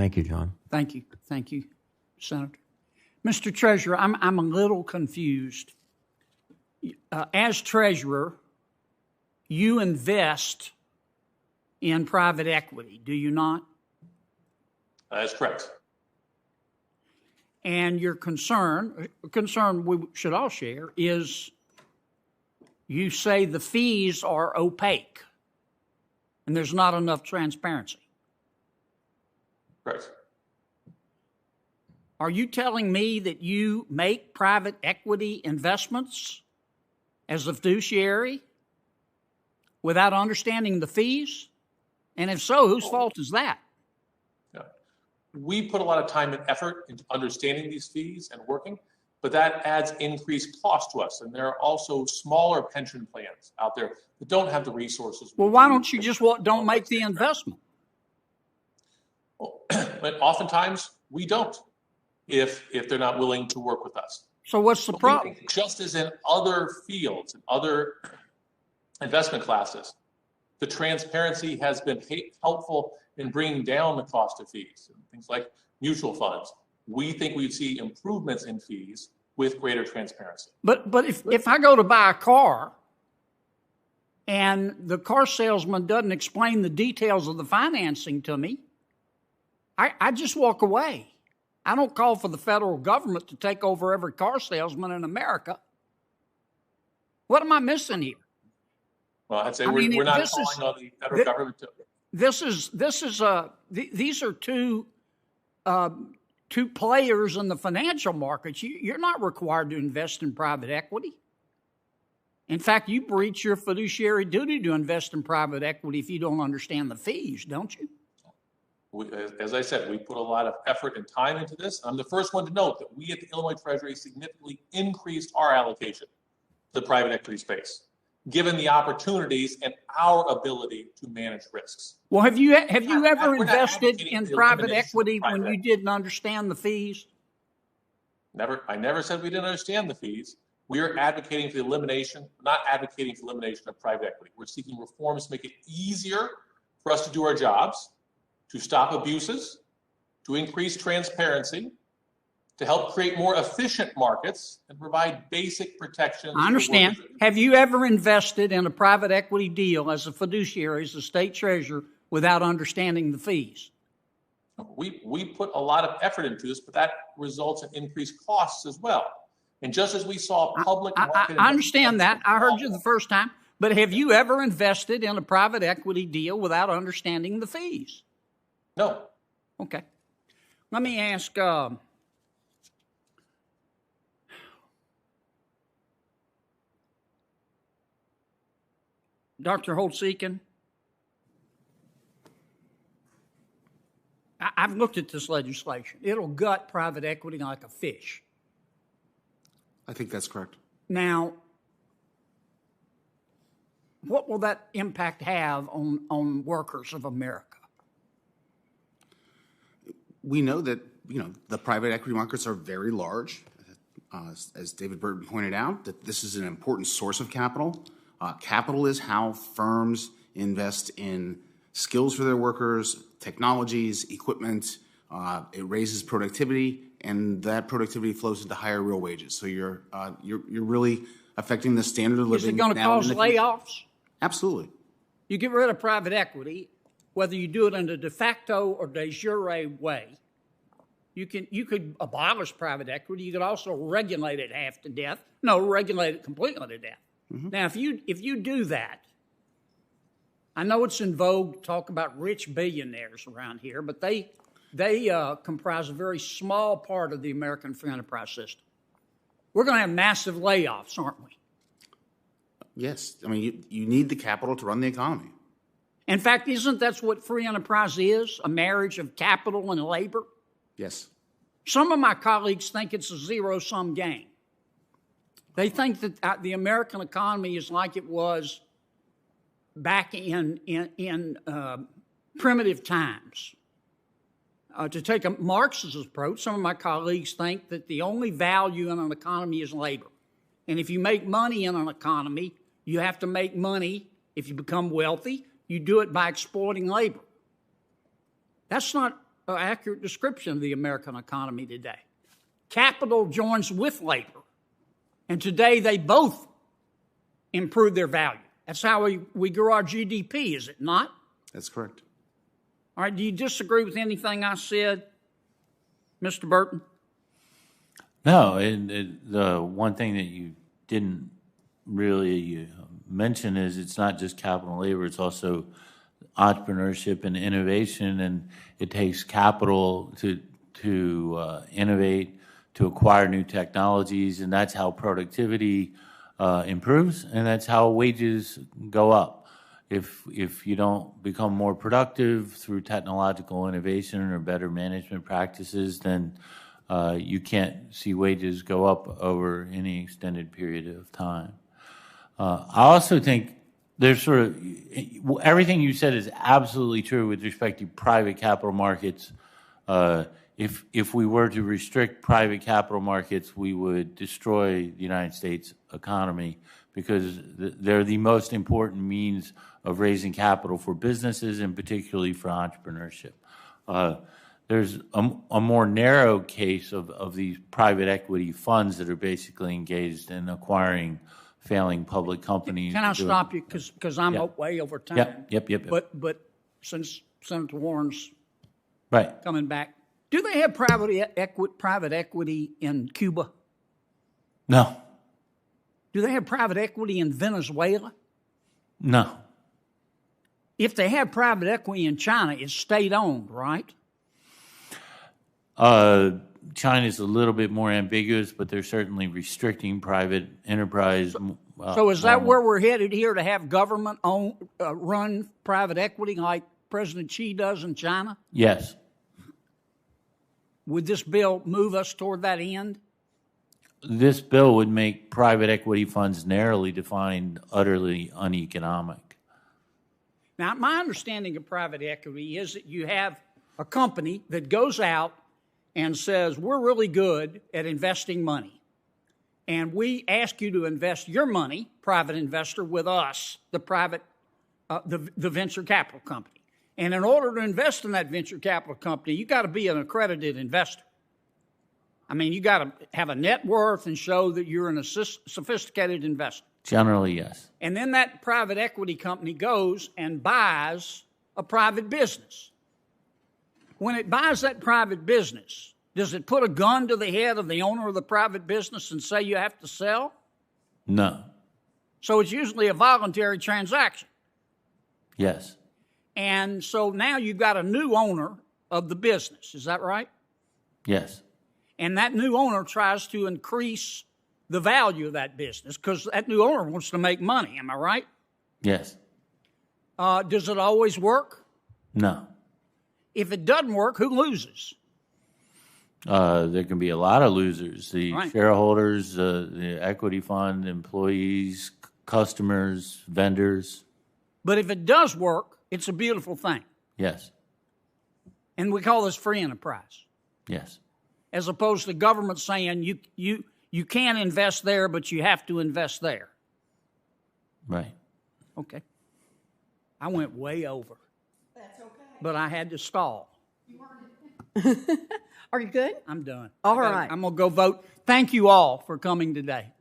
Thank you, John. Thank you. Thank you, Senator. Mr. Treasurer, I'm a little confused. As Treasurer, you invest in private equity, do you not? That's correct. And your concern we should all share, is you say the fees are opaque and there's not enough transparency. Correct. Are you telling me that you make private equity investments as a fiduciary without understanding the fees? And if so, whose fault is that? Yeah. We put a lot of time and effort into understanding these fees and working, but that adds increased cost to us. And there are also smaller pension plans out there that don't have the resources. Well, why don't you just don't make the investment? Well, but oftentimes we don't, if they're not willing to work with us. So what's the problem? Just as in other fields and other investment classes, the transparency has been helpful in bringing down the cost of fees. Things like mutual funds. We think we'd see improvements in fees with greater transparency. But if I go to buy a car and the car salesman doesn't explain the details of the financing to me, I just walk away. I don't call for the federal government to take over every car salesman in America. What am I missing here? Well, I'd say we're not calling on the federal government to. These are two players in the financial markets. You're not required to invest in private equity. In fact, you breach your fiduciary duty to invest in private equity if you don't understand the fees, don't you? As I said, we put a lot of effort and time into this. I'm the first one to note that we at the Illinois Treasury significantly increased our allocation to the private equity space, given the opportunities and our ability to manage risks. Well, have you ever invested in private equity when you didn't understand the fees? Never. I never said we didn't understand the fees. We are advocating for the elimination, not advocating for elimination of private equity. We're seeking reforms to make it easier for us to do our jobs, to stop abuses, to increase transparency, to help create more efficient markets and provide basic protections. I understand. Have you ever invested in a private equity deal as a fiduciary, as a state treasurer, without understanding the fees? We put a lot of effort into this, but that results in increased costs as well. And just as we saw public market... I understand that. I heard you the first time. But have you ever invested in a private equity deal without understanding the fees? No. Okay. Let me ask... Dr. Holtz-Eakin, I've looked at this legislation. It'll gut private equity like a fish. I think that's correct. Now, what will that impact have on workers of America? We know that, the private equity markets are very large. As David Burton pointed out, that this is an important source of capital. Capital is how firms invest in skills for their workers, technologies, equipment. It raises productivity, and that productivity flows into higher real wages. So you're really affecting the standard of living. Is it going to cause layoffs? Absolutely. You get rid of private equity, whether you do it in a de facto or de jure way. You could abolish private equity. You could also regulate it half to death. No, regulate it completely to death. Mm-hmm. Now, if you do that, I know it's in vogue to talk about rich billionaires around here, but they comprise a very small part of the American free enterprise system. We're going to have massive layoffs, aren't we? Yes. I mean, you need the capital to run the economy. In fact, isn't that what free enterprise is, a marriage of capital and labor? Yes. Some of my colleagues think it's a zero-sum game. They think that the American economy is like it was back in primitive times. To take a Marxist approach, some of my colleagues think that the only value in an economy is labor. And if you make money in an economy, you have to make money. If you become wealthy, you do it by exploiting labor. That's not an accurate description of the American economy today. Capital joins with labor, and today they both improve their value. That's how we grow our GDP, is it not? That's correct. All right, do you disagree with anything I said, Mr. Burton? No, the one thing that you didn't really mention is it's not just capital and labor, it's also entrepreneurship and innovation, and it takes capital to innovate, to acquire new technologies, and that's how productivity improves, and that's how wages go up. If you don't become more productive through technological innovation or better management practices, then you can't see wages go up over any extended period of time. I also think there's sort of everything you said is absolutely true with respect to private capital markets. If we were to restrict private capital markets, we would destroy the United States economy because they're the most important means of raising capital for businesses and particularly for entrepreneurship. There's a more narrow case of these private equity funds that are basically engaged in acquiring failing public companies. Can I stop you because I'm way over time? Yep. But since Senator Warren's Right. coming back, do they have private equity in Cuba? No. Do they have private equity in Venezuela? No. If they have private equity in China, it's state-owned, right? China's a little bit more ambiguous, but they're certainly restricting private enterprise. So is that where we're headed here, to have government run private equity like President Xi does in China? Yes. Would this bill move us toward that end? This bill would make private equity funds narrowly defined utterly uneconomic. Now, my understanding of private equity is that you have a company that goes out and says, we're really good at investing money, and we ask you to invest your money, private investor, with us, the venture capital company. And in order to invest in that venture capital company, you got to be an accredited investor. I mean, you got to have a net worth and show that you're a sophisticated investor. Generally, yes. And then that private equity company goes and buys a private business. When it buys that private business, does it put a gun to the head of the owner of the private business and say you have to sell? No. So it's usually a voluntary transaction. Yes. And so now you've got a new owner of the business. Is that right? Yes. And that new owner tries to increase the value of that business because that new owner wants to make money. Am I right? Yes. Does it always work? No. If it doesn't work, who loses? There can be a lot of losers. The Right. shareholders, the equity fund, employees, customers, vendors. But if it does work, it's a beautiful thing. Yes. And we call this free enterprise, Yes. as opposed to government saying you can't invest there, but you have to invest there. Right. Okay. I went way over. That's okay. But I had to stall. Are you good? I'm done. All right. I'm going to go vote. Thank you all for coming today.